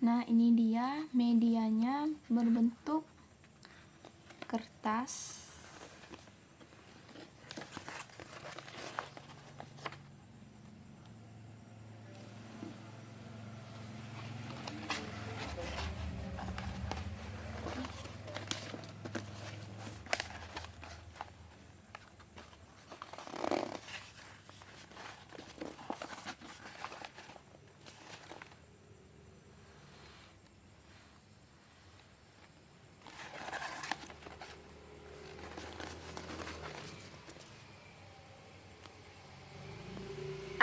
Nah, ini dia medianya berbentuk kertas.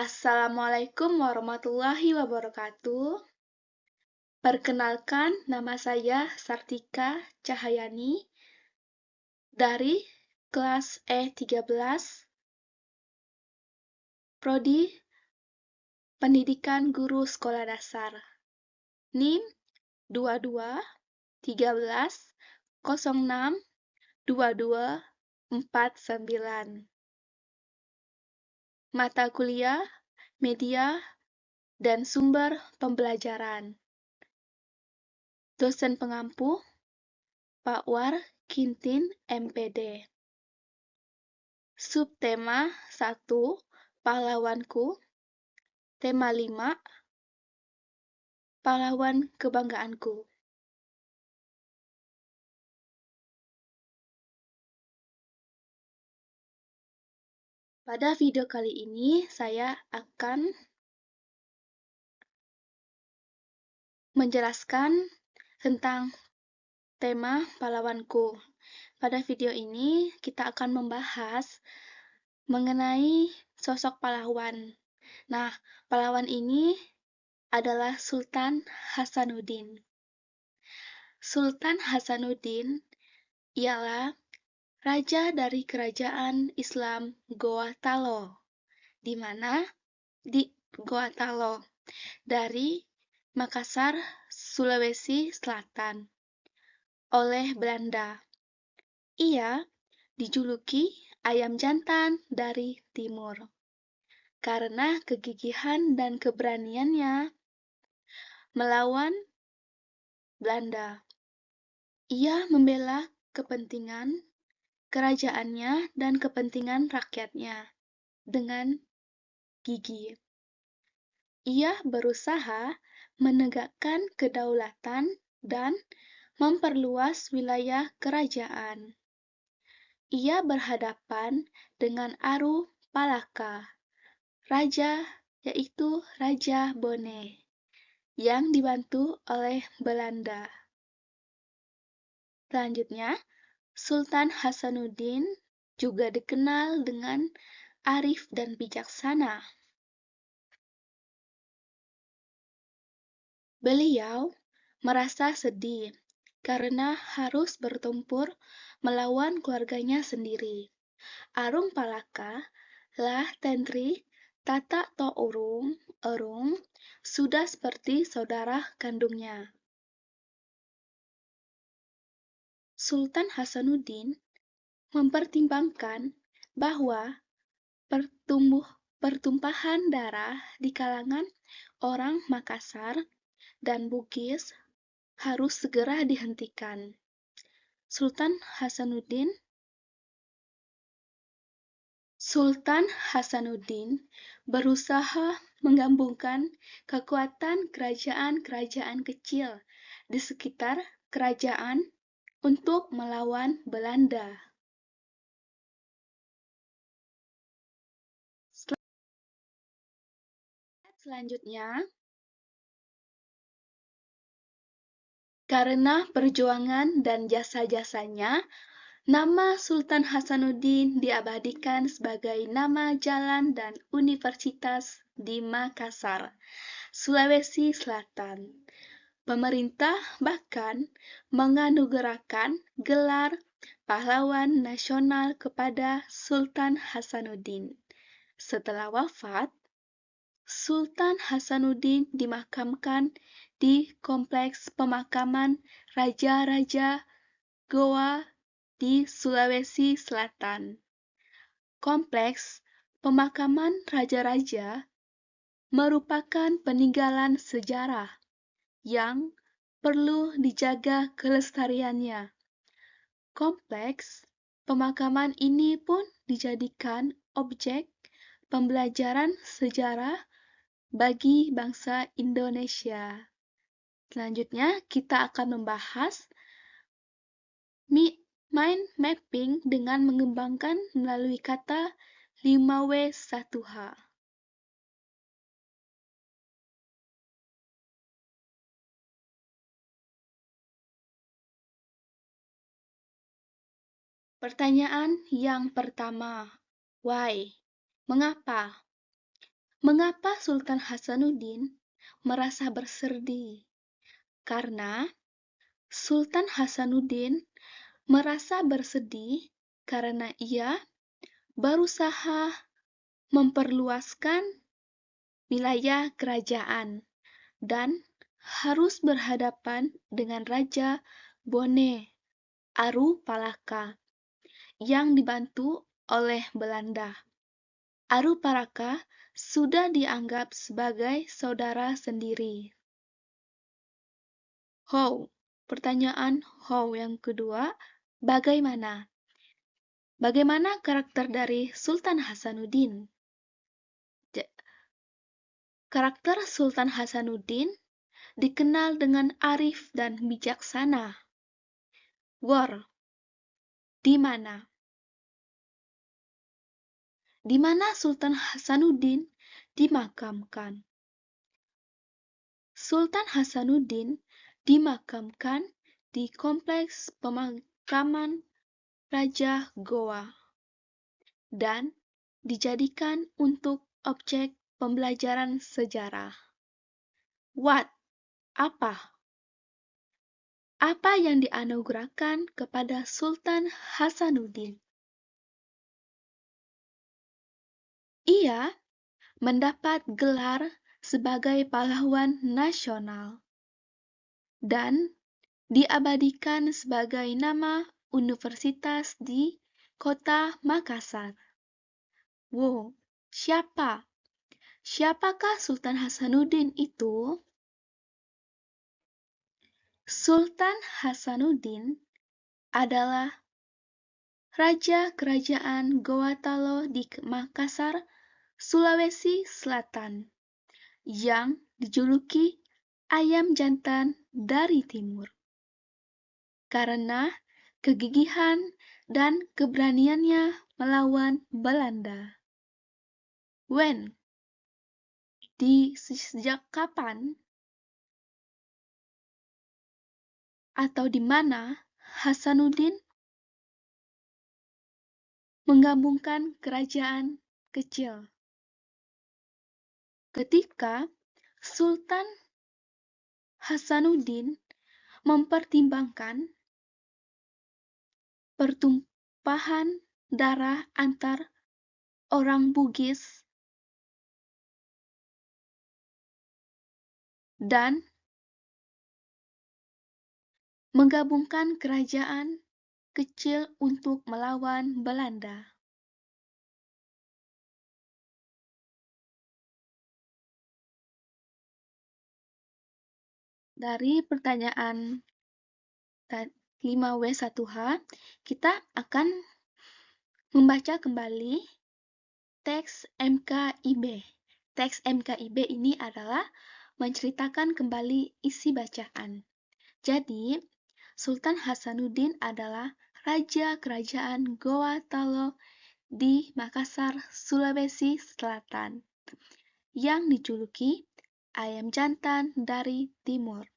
Assalamualaikum warahmatullahi wabarakatuh. Perkenalkan, nama saya Sartika Cahayani dari kelas E13, Prodi Pendidikan Guru Sekolah Dasar. NIM 22 13 06 22 49. Mata kuliah, media, dan sumber pembelajaran. Dosen pengampu, Pak War Kintin MPD. Subtema 1, Pahlawanku. Tema 5, Pahlawan Kebanggaanku. Pada video kali ini, saya akan menjelaskan tentang tema pahlawanku. Pada video ini, kita akan membahas mengenai sosok pahlawan. Nah, pahlawan ini adalah Sultan Hasanuddin. Sultan Hasanuddin ialah raja dari kerajaan Islam Goa Talo, di mana di Goa Talo dari Makassar, Sulawesi Selatan, oleh Belanda. Ia dijuluki ayam jantan dari timur karena kegigihan dan keberaniannya melawan Belanda. Ia membela kepentingan kerajaannya dan kepentingan rakyatnya dengan gigih. Ia berusaha menegakkan kedaulatan dan memperluas wilayah kerajaan. Ia berhadapan dengan Aru Palaka, raja yaitu Raja Bone, yang dibantu oleh Belanda. Selanjutnya, Sultan Hasanuddin juga dikenal dengan arif dan bijaksana. Beliau merasa sedih karena harus bertempur melawan keluarganya sendiri. Arung Palaka lah Tentri Tata Tourung Erung sudah seperti saudara kandungnya. Sultan Hasanuddin mempertimbangkan bahwa pertumpahan darah di kalangan orang Makassar dan Bugis harus segera dihentikan. Sultan Hasanuddin berusaha menggabungkan kekuatan kerajaan-kerajaan kecil di sekitar kerajaan untuk melawan Belanda. Selanjutnya, karena perjuangan dan jasa-jasanya, nama Sultan Hasanuddin diabadikan sebagai nama jalan dan universitas di Makassar, Sulawesi Selatan. Pemerintah bahkan menganugerahkan gelar pahlawan nasional kepada Sultan Hasanuddin. Setelah wafat, Sultan Hasanuddin dimakamkan di Kompleks Pemakaman Raja-Raja Goa di Sulawesi Selatan. Kompleks Pemakaman Raja-Raja merupakan peninggalan sejarah yang perlu dijaga kelestariannya. Kompleks pemakaman ini pun dijadikan objek pembelajaran sejarah bagi bangsa Indonesia. Selanjutnya, kita akan membahas mind mapping dengan mengembangkan melalui kata 5W1H. Pertanyaan yang pertama, why? Mengapa? Mengapa Sultan Hasanuddin merasa bersedih? Karena Sultan Hasanuddin merasa bersedih karena ia berusaha memperluaskan wilayah kerajaan dan harus berhadapan dengan Raja Bone Arupalaka yang dibantu oleh Belanda. Arupalaka sudah dianggap sebagai saudara sendiri. How? Pertanyaan how yang kedua, bagaimana? Bagaimana karakter dari Sultan Hasanuddin? Karakter Sultan Hasanuddin dikenal dengan arif dan bijaksana. Where? Di mana? Di mana Sultan Hasanuddin dimakamkan? Sultan Hasanuddin dimakamkan di Kompleks Pemakaman Raja Goa dan dijadikan untuk objek pembelajaran sejarah. What? Apa? Apa yang dianugerahkan kepada Sultan Hasanuddin? Ia mendapat gelar sebagai pahlawan nasional dan diabadikan sebagai nama universitas di kota Makassar. Wow, siapa? Siapakah Sultan Hasanuddin itu? Sultan Hasanuddin adalah Raja Kerajaan Goa Talo di Makassar, Sulawesi Selatan, yang dijuluki ayam jantan dari timur. Karena kegigihan dan keberaniannya melawan Belanda. When? Sejak kapan? Atau di mana Hasanuddin menggabungkan kerajaan kecil? Ketika Sultan Hasanuddin mempertimbangkan pertumpahan darah antar orang Bugis dan menggabungkan kerajaan kecil untuk melawan Belanda. Dari pertanyaan 5W1H, kita akan membaca kembali teks MKIB. Teks MKIB ini adalah menceritakan kembali isi bacaan. Jadi, Sultan Hasanuddin adalah Raja Kerajaan Goa Talo di Makassar, Sulawesi Selatan, yang dijuluki ayam jantan dari timur,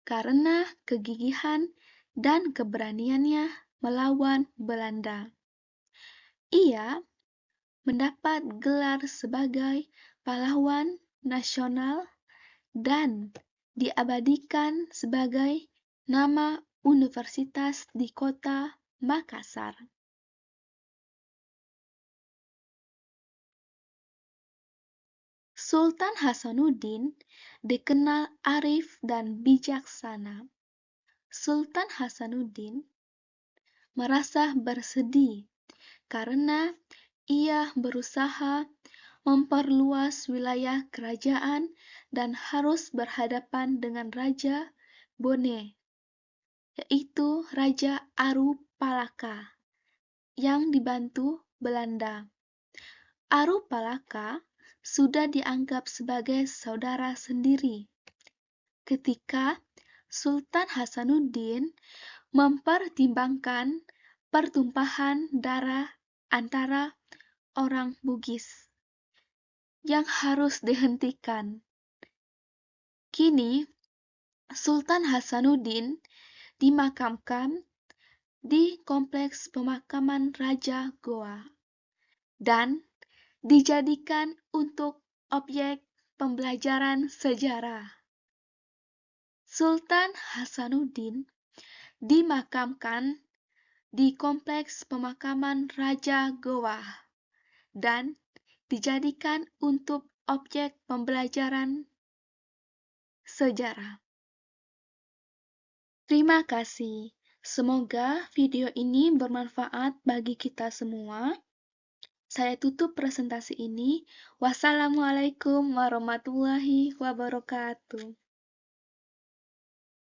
karena kegigihan dan keberaniannya melawan Belanda. Ia mendapat gelar sebagai pahlawan nasional dan diabadikan sebagai nama universitas di kota Makassar. Sultan Hasanuddin dikenal arif dan bijaksana. Sultan Hasanuddin merasa bersedih karena ia berusaha memperluas wilayah kerajaan dan harus berhadapan dengan Raja Bone, yaitu Raja Arupalaka, yang dibantu Belanda. Arupalaka sudah dianggap sebagai saudara sendiri ketika Sultan Hasanuddin mempertimbangkan pertumpahan darah antara orang Bugis yang harus dihentikan. Kini, Sultan Hasanuddin dimakamkan di Kompleks Pemakaman Raja Goa dan dijadikan untuk objek pembelajaran sejarah. Sultan Hasanuddin dimakamkan di Kompleks Pemakaman Raja Goa dan dijadikan untuk objek pembelajaran sejarah. Terima kasih. Semoga video ini bermanfaat bagi kita semua. Saya tutup presentasi ini. Wassalamualaikum warahmatullahi wabarakatuh.